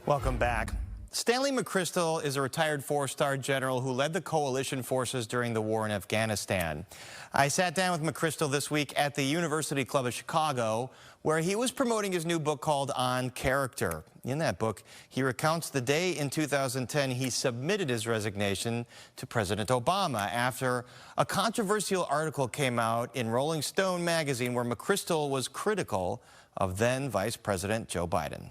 Welcome back. Stanley McChrystal is a retired four-star general who led the coalition forces during the war in Afghanistan. I sat down with McChrystal this week at the University Club of Chicago, where he was promoting his new book called On Character. In that book, he recounts the day in 2010 he submitted his resignation to President Obama after a controversial article came out in Rolling Stone magazine where McChrystal was critical of then Vice President Joe Biden.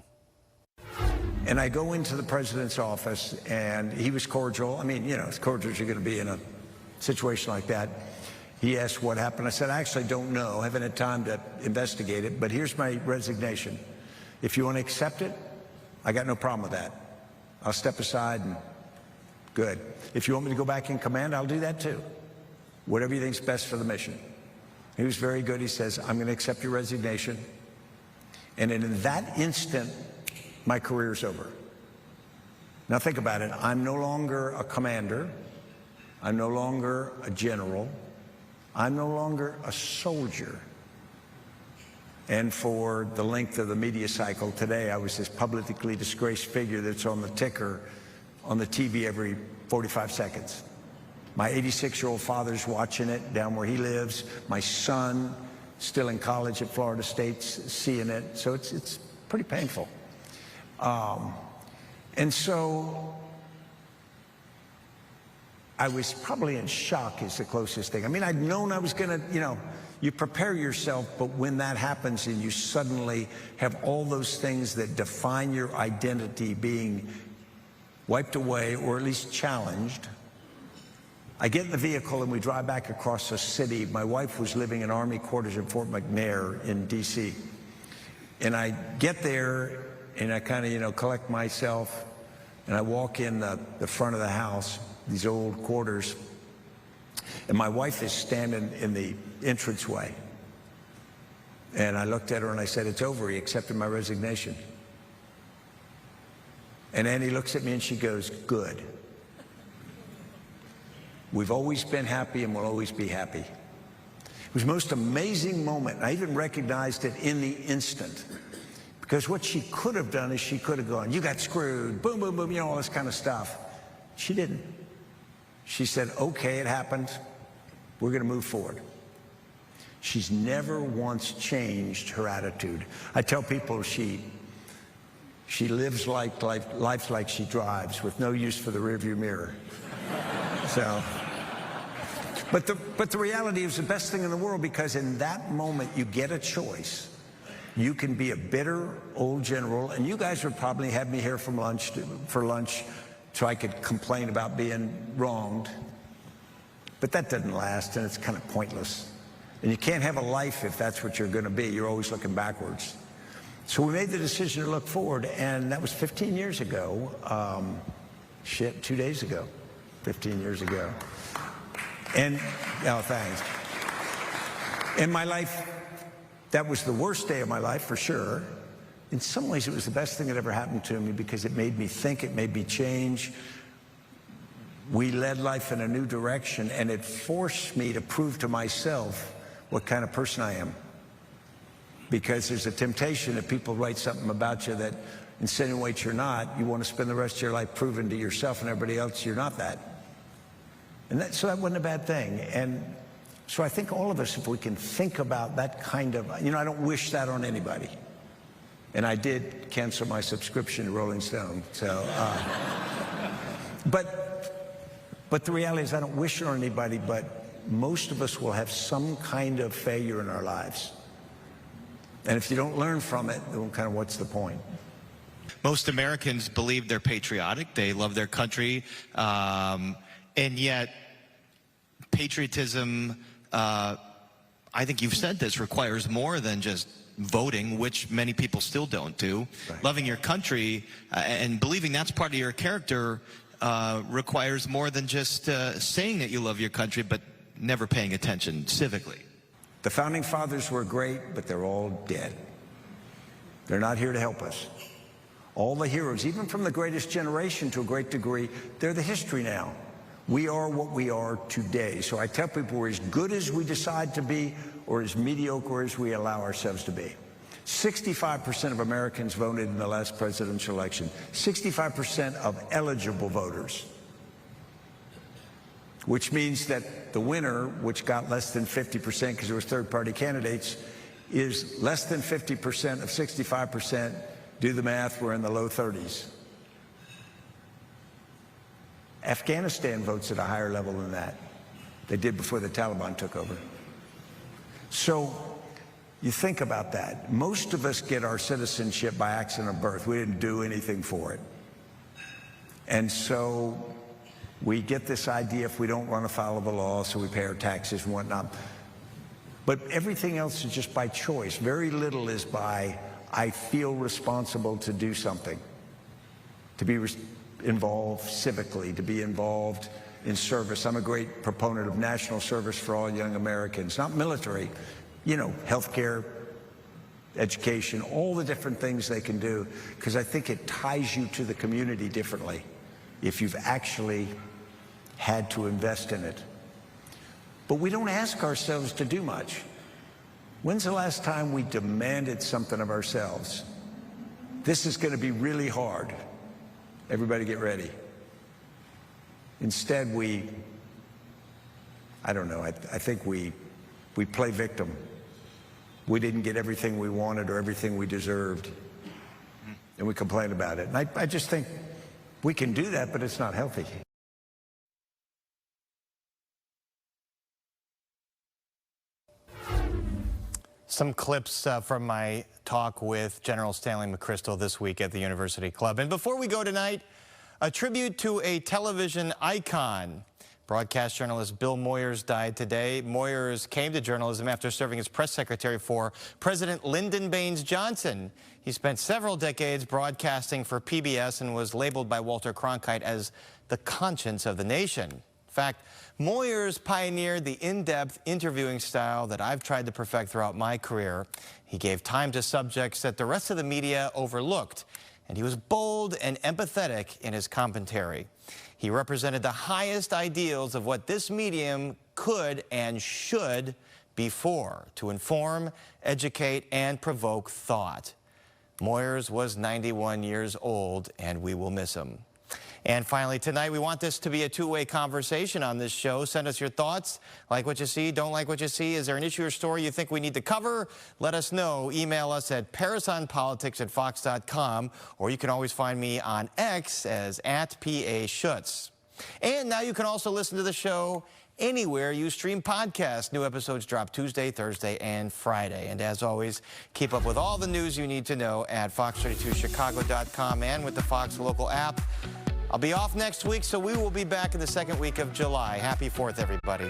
And I go into the president's office, and he was cordial. I mean, you know, as cordial as you're going to be in a situation like that. He asked what happened. I said, I actually don't know. I haven't had time to investigate it, but here's my resignation. If you want to accept it, I got no problem with that. I'll step aside and good. If you want me to go back in command, I'll do that too. Whatever you think's best for the mission. He was very good. He says, I'm going to accept your resignation. And in that instant, my career's over. Now think about it. I'm no longer a commander. I'm no longer a general. I'm no longer a soldier. And for the length of the media cycle today, I was this publicly disgraced figure that's on the ticker on the TV every 45 seconds. My 86-year-old father's watching it down where he lives. My son, still in college at Florida State, seeing it. So it's pretty painful. And so I was probably in shock is the closest thing. I mean, I'd known I was going to, you know, you prepare yourself, but when that happens and you suddenly have all those things that define your identity being wiped away or at least challenged, I get in the vehicle and we drive back across the city. My wife was living in Army quarters in Fort McNair in D.C. And I get there and I kind of, you know, collect myself and I walk in the front of the house, these old quarters, and my wife is standing in the entranceway. And I looked at her and I said, it's over. He accepted my resignation. And Annie looks at me and she goes, good. We've always been happy and we'll always be happy. It was the most amazing moment. I even recognized it in the instant. Because what she could have done is she could have gone, you got screwed, boom, boom, boom, you know, all this kind of stuff. She didn't. She said, okay, it happened. We're going to move forward. She's never once changed her attitude. I tell people she lives life like she drives, with no use for the rearview mirror. So, but the reality is the best thing in the world, because in that moment you get a choice. You can be a bitter old general, and you guys would probably have me here for lunch so I could complain about being wronged. But that doesn't last, and it's kind of pointless. And you can't have a life if that's what you're going to be. You're always looking backwards. So we made the decision to look forward, and that was 15 years ago. 2 days ago. 15 years ago. And, oh, thanks. In my life, that was the worst day of my life, for sure. In some ways, it was the best thing that ever happened to me, because it made me think, it made me change. We led life in a new direction, and it forced me to prove to myself what kind of person I am. Because there's a temptation that people write something about you that insinuates you're not. You want to spend the rest of your life proving to yourself and everybody else you're not that. And so that wasn't a bad thing. And so I think all of us, if we can think about that kind of, you know, I don't wish that on anybody. And I did cancel my subscription to Rolling Stone. So, but the reality is I don't wish it on anybody, but most of us will have some kind of failure in our lives. And if you don't learn from it, then kind of what's the point? Most Americans believe they're patriotic. They love their country. And yet, patriotism, I think you've said this, requires more than just voting, which many people still don't do. Right. Loving your country and believing that's part of your character requires more than just saying that you love your country, but never paying attention civically. The Founding Fathers were great, but they're all dead. They're not here to help us. All the heroes, even from the greatest generation to a great degree, they're the history now. We are what we are today. So I tell people we're as good as we decide to be or as mediocre as we allow ourselves to be. 65% of Americans voted in the last presidential election. 65% of eligible voters. Which means that the winner, which got less than 50% because there was third-party candidates, is less than 50% of 65%. Do the math, we're in the low 30s. Afghanistan votes at a higher level than that. They did before the Taliban took over. So you think about that. Most of us get our citizenship by accident of birth. We didn't do anything for it. And so we get this idea if we don't want to follow the law, so we pay our taxes and whatnot. But everything else is just by choice. Very little is by, I feel responsible to do something, to be involved civically, to be involved in service. I'm a great proponent of national service for all young Americans, not military, you know, healthcare, education, all the different things they can do, because I think it ties you to the community differently if you've actually had to invest in it. But we don't ask ourselves to do much. When's the last time we demanded something of ourselves? This is going to be really hard. Everybody get ready. Instead, I don't know, I think we play victim. We didn't get everything we wanted or everything we deserved, and we complain about it. And I just think we can do that, but it's not healthy. Some clips from my talk with General Stanley McChrystal this week at the University Club. And before we go tonight, a tribute to a television icon. Broadcast journalist Bill Moyers died today. Moyers came to journalism after serving as press secretary for President Lyndon Baines Johnson. He spent several decades broadcasting for PBS and was labeled by Walter Cronkite as the conscience of the nation. In fact, Moyers pioneered the in-depth interviewing style that I've tried to perfect throughout my career. He gave time to subjects that the rest of the media overlooked, and he was bold and empathetic in his commentary. He represented the highest ideals of what this medium could and should be for, to inform, educate, and provoke thought. Moyers was 91 years old, and we will miss him. And finally, tonight, we want this to be a two-way conversation on this show. Send us your thoughts. Like what you see, don't like what you see. Is there an issue or story you think we need to cover? Let us know. Email us at parisonpolitics@fox.com, or you can always find me on X as @PA Schutz. And now you can also listen to the show anywhere you stream podcasts. New episodes drop Tuesday, Thursday, and Friday. And as always, keep up with all the news you need to know at fox32chicago.com and with the Fox local app. I'll be off next week, so we will be back in the second week of July. Happy 4th, everybody.